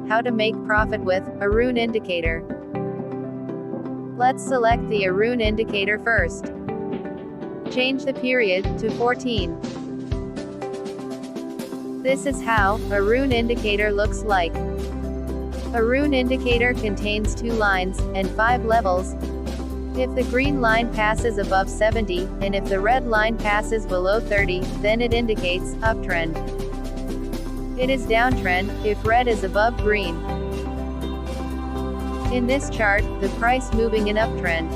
How to make profit with Arroon Indicater. Let's select the Arroon Indicator first. Change the period to 14. This is how Arroon Indicator looks like. Arroon Indicator contains 2 lines and 5 levels. If the green line passes above 70, and if the red line passes below 30, then it indicates uptrend. It is downtrend if red is above green. In this chart, the price moving in uptrend.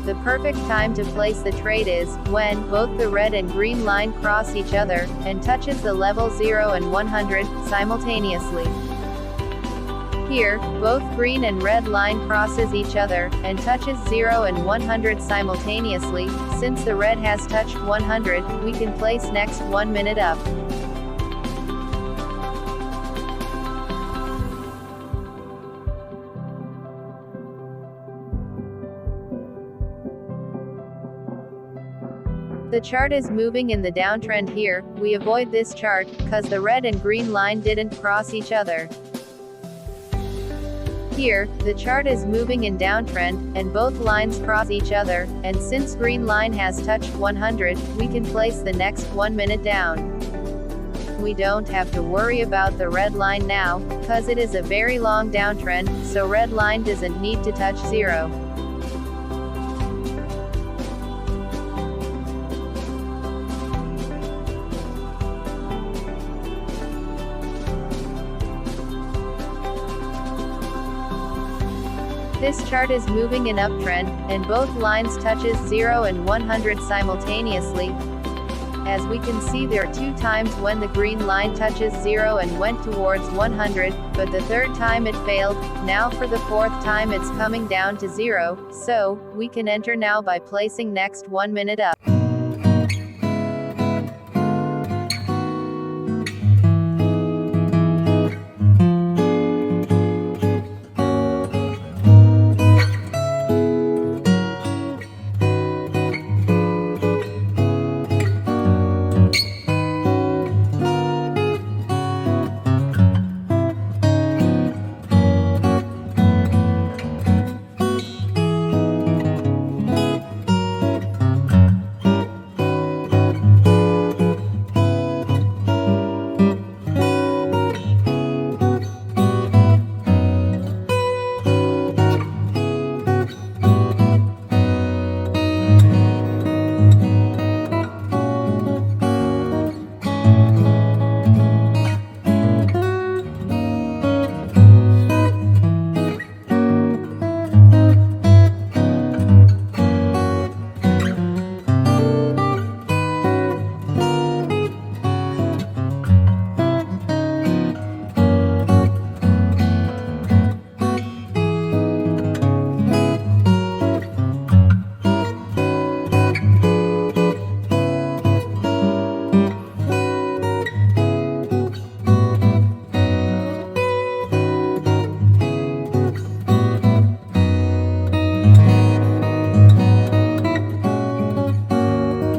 The perfect time to place the trade is when both the red and green line cross each other and touches the level 0 and 100 simultaneously. Here, both green and red line crosses each other and touches 0 and 100 simultaneously. Since the red has touched 100, we can place next 1 minute up. The chart is moving in the downtrend here. We avoid this chart, cause the red and green line didn't cross each other. Here, the chart is moving in downtrend, and both lines cross each other, and since green line has touched 100, we can place the next 1 minute down. We don't have to worry about the red line now, cause it is a very long downtrend, so red line doesn't need to touch 0. This chart is moving in uptrend, and both lines touches 0 and 100 simultaneously. As we can see, there are 2 times when the green line touches 0 and went towards 100, but the 3rd time it failed. Now for the 4th time it's coming down to 0, so we can enter now by placing next 1 minute up.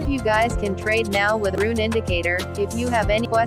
You guys can trade now with Arroon Indicator. If you have any questions,